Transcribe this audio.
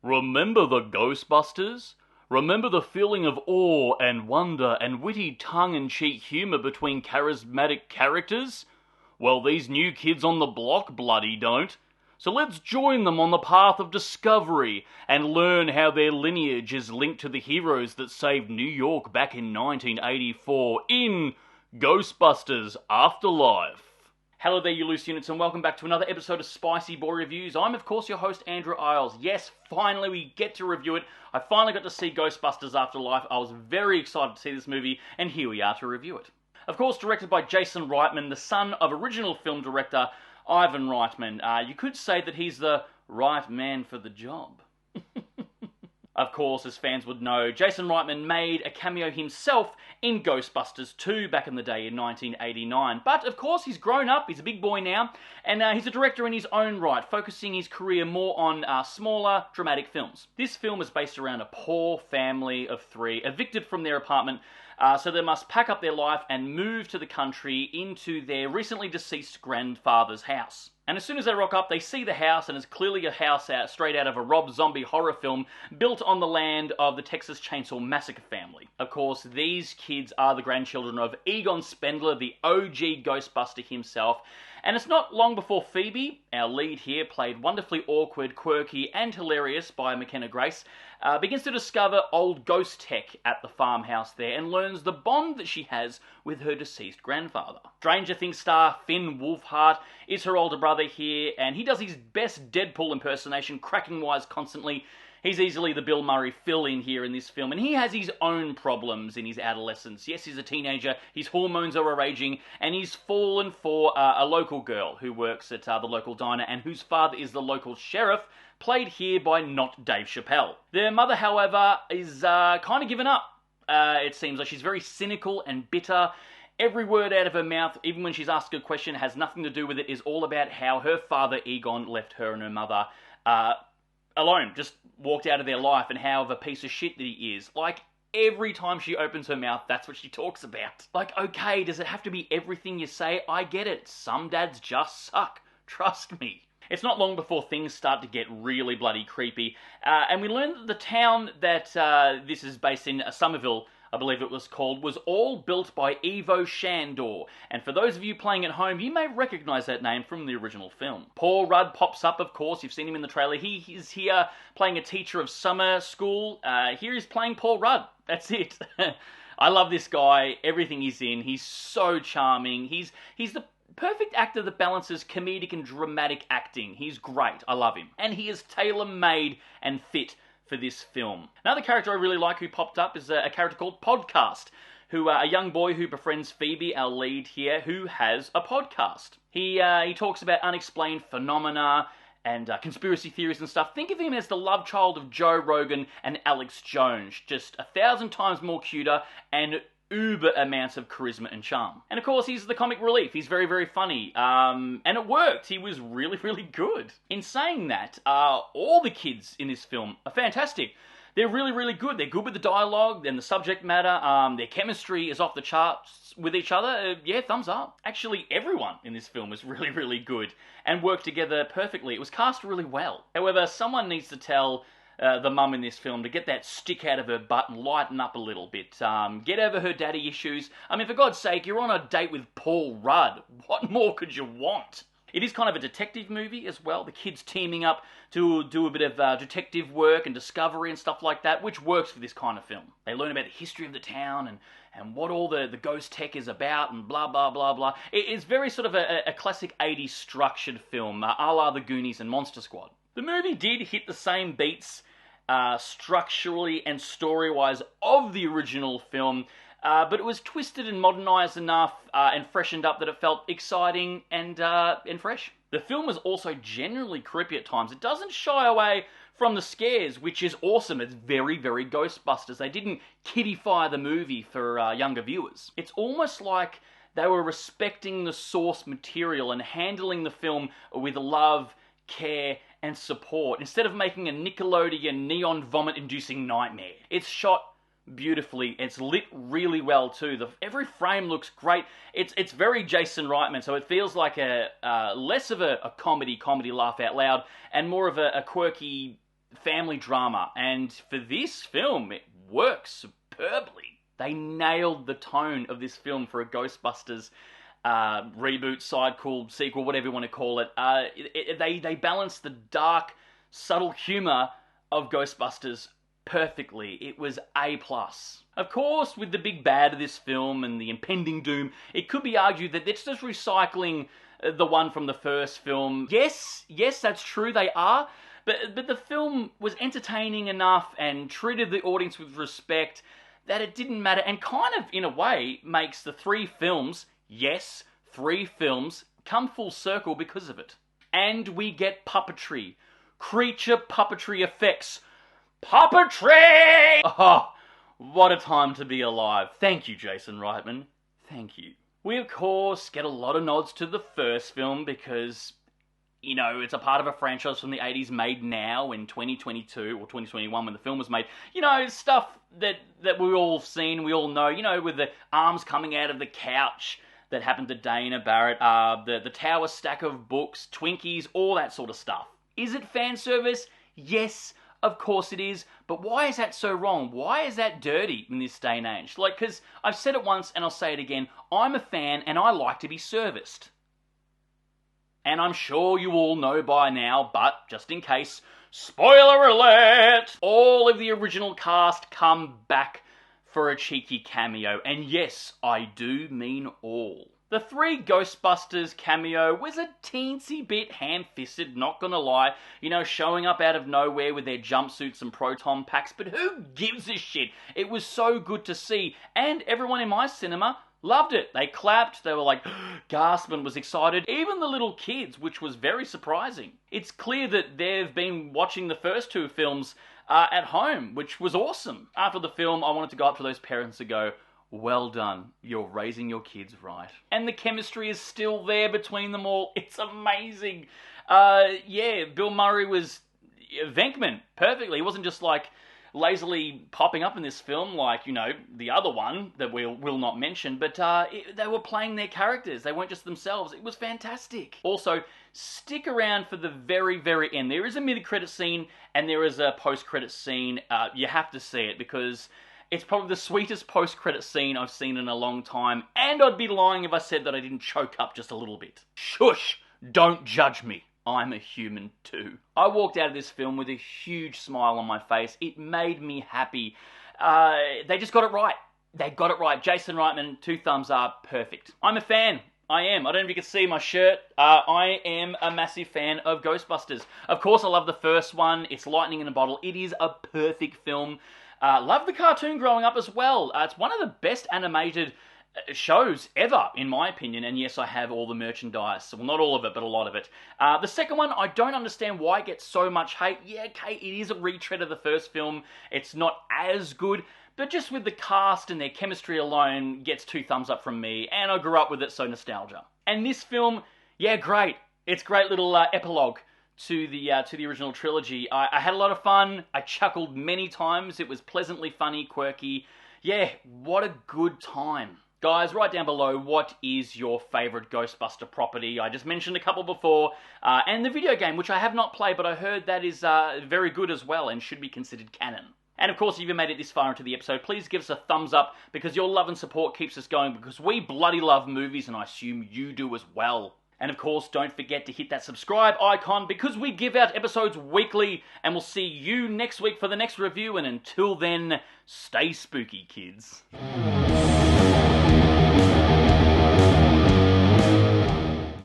Remember the Ghostbusters? Remember the feeling of awe and wonder and witty tongue-in-cheek humour between charismatic characters? Well, these new kids on the block bloody don't. So let's join them on the path of discovery and learn how their lineage is linked to the heroes that saved New York back in 1984 in Ghostbusters Afterlife. Hello there, you loose units, and welcome back to another episode of Spicy Boy Reviews. I'm, of course, your host, Andrew Isles. Yes, finally we get to review it. I finally got to see Ghostbusters Afterlife. I was very excited to see this movie, and here we are to review it. Of course, directed by Jason Reitman, the son of original film director Ivan Reitman. You could say that he's the right man for the job. Of course, as fans would know, Jason Reitman made a cameo himself in Ghostbusters 2 back in the day in 1989. But, of course, he's grown up, he's a big boy now, and he's a director in his own right, focusing his career more on smaller, dramatic films. This film is based around a poor family of three, evicted from their apartment, so they must pack up their life and move to the country into their recently deceased grandfather's house. And as soon as they rock up, they see the house, and it's clearly a house straight out of a Rob Zombie horror film built on the land of the Texas Chainsaw Massacre family. Of course, these kids are the grandchildren of Egon Spengler, the OG Ghostbuster himself. And it's not long before Phoebe, our lead here, played wonderfully awkward, quirky, and hilarious by McKenna Grace, begins to discover old ghost tech at the farmhouse there and learns the bond that she has with her deceased grandfather. Stranger Things star Finn Wolfhard is her older brother here, and he does his best Deadpool impersonation, cracking wise constantly. He's easily the Bill Murray fill-in here in this film, and he has his own problems in his adolescence. Yes, he's a teenager, his hormones are raging, and he's fallen for a local girl who works at the local diner and whose father is the local sheriff, played here by not Dave Chappelle. Their mother, however, is kind of given up. It seems like she's very cynical and bitter. Every word out of her mouth, even when she's asked a question, has nothing to do with it, is all about how her father, Egon, left her and her mother alone, just walked out of their life, and how of a piece of shit that he is. Like, every time she opens her mouth, that's what she talks about. Like, okay, does it have to be everything you say? I get it. Some dads just suck. Trust me. It's not long before things start to get really bloody creepy, and we learn that the town that this is based in, Somerville, I believe it was called, was all built by Ivo Shandor. And for those of you playing at home, you may recognize that name from the original film. Paul Rudd pops up, of course. You've seen him in the trailer. He is here playing a teacher of summer school. Here he's playing Paul Rudd. That's it. I love this guy. Everything he's in. He's so charming. He's the perfect actor that balances comedic and dramatic acting. He's great. I love him. And he is tailor-made and fit for this film. Another character I really like who popped up is a character called Podcast, who a young boy who befriends Phoebe, our lead here, who has a podcast. He talks about unexplained phenomena and conspiracy theories and stuff. Think of him as the love child of Joe Rogan and Alex Jones, just 1,000 times more cuter and uber amounts of charisma and charm. And of course, he's the comic relief. He's very, very funny. And it worked. He was really, really good. In saying that, all the kids in this film are fantastic. They're really, really good. They're good with the dialogue and the subject matter. Their chemistry is off the charts with each other. Yeah, thumbs up. Actually, everyone in this film is really, really good and worked together perfectly. It was cast really well. However, someone needs to tell the mum in this film to get that stick out of her butt and lighten up a little bit. Get over her daddy issues. I mean, for God's sake, you're on a date with Paul Rudd. What more could you want? It is kind of a detective movie as well. The kids teaming up to do a bit of detective work and discovery and stuff like that, which works for this kind of film. They learn about the history of the town and what all the ghost tech is about and blah, blah, blah, blah. It's very sort of a classic 80s structured film, a la The Goonies and Monster Squad. The movie did hit the same beats structurally and story-wise of the original film, but it was twisted and modernised enough and freshened up that it felt exciting and fresh. The film was also generally creepy at times. It doesn't shy away from the scares, which is awesome. It's very, very Ghostbusters. They didn't kiddify the movie for younger viewers. It's almost like they were respecting the source material and handling the film with love, care, and support, instead of making a Nickelodeon neon vomit-inducing nightmare. It's shot beautifully. It's lit really well too. Every frame looks great. It's very Jason Reitman, so it feels like less of a comedy laugh out loud, and more of a quirky family drama, and for this film, it works superbly. They nailed the tone of this film for a Ghostbusters reboot, sequel, whatever you want to call it. They balanced the dark, subtle humour of Ghostbusters perfectly. It was A+. Of course, with the big bad of this film and the impending doom, it could be argued that it's just recycling the one from the first film. Yes, that's true, they are. But the film was entertaining enough and treated the audience with respect that it didn't matter, and kind of, in a way, makes the three films, yes, 3 films, come full circle because of it. And we get puppetry. Creature puppetry effects. Puppetry! Oh, what a time to be alive. Thank you, Jason Reitman. Thank you. We, of course, get a lot of nods to the first film because, you know, it's a part of a franchise from the 80s made now in 2022 or 2021 when the film was made. You know, stuff that we all seen, we all know, you know, with the arms coming out of the couch that happened to Dana Barrett, the tower stack of books, Twinkies, all that sort of stuff. Is it fan service? Yes, of course it is. But why is that so wrong? Why is that dirty in this day and age? Like, because I've said it once and I'll say it again, I'm a fan and I like to be serviced. And I'm sure you all know by now, but just in case, spoiler alert! All of the original cast come back for a cheeky cameo. And yes, I do mean all. The 3 Ghostbusters cameo was a teensy bit ham-fisted, not gonna lie. You know, showing up out of nowhere with their jumpsuits and proton packs, but who gives a shit? It was so good to see, and everyone in my cinema loved it. They clapped, they were like, gasping, was excited. Even the little kids, which was very surprising. It's clear that they've been watching the first 2 films at home, which was awesome. After the film, I wanted to go up to those parents and go, well done, you're raising your kids right. And the chemistry is still there between them all. It's amazing. Yeah, Bill Murray was Venkman perfectly. He wasn't just like lazily popping up in this film like, you know, the other one that we'll not mention, but they were playing their characters. They weren't just themselves. It was fantastic. Also, stick around for the very, very end. There is a mid-credit scene and there is a post-credit scene. You have to see it because it's probably the sweetest post-credit scene I've seen in a long time, and I'd be lying if I said that I didn't choke up just a little bit. Shush! Don't judge me. I'm a human too. I walked out of this film with a huge smile on my face. It made me happy. They just got it right. They got it right. Jason Reitman, 2 thumbs up, perfect. I'm a fan. I am. I don't know if you can see my shirt. I am a massive fan of Ghostbusters. Of course, I love the first one. It's lightning in a bottle. It is a perfect film. Loved the cartoon growing up as well. It's one of the best animated shows ever, in my opinion, and yes, I have all the merchandise. Well, not all of it, but a lot of it. The second one, I don't understand why it gets so much hate. Yeah, okay, it is a retread of the first film. It's not as good, but just with the cast and their chemistry alone, gets 2 thumbs up from me, and I grew up with it, so nostalgia. And this film, yeah, great. It's a great little epilogue to the original trilogy. I had a lot of fun. I chuckled many times. It was pleasantly funny, quirky. Yeah, what a good time. Guys, write down below, what is your favourite Ghostbuster property? I just mentioned a couple before. And the video game, which I have not played, but I heard that is very good as well and should be considered canon. And of course, if you made it this far into the episode, please give us a thumbs up because your love and support keeps us going because we bloody love movies and I assume you do as well. And of course, don't forget to hit that subscribe icon because we give out episodes weekly and we'll see you next week for the next review. And until then, stay spooky, kids.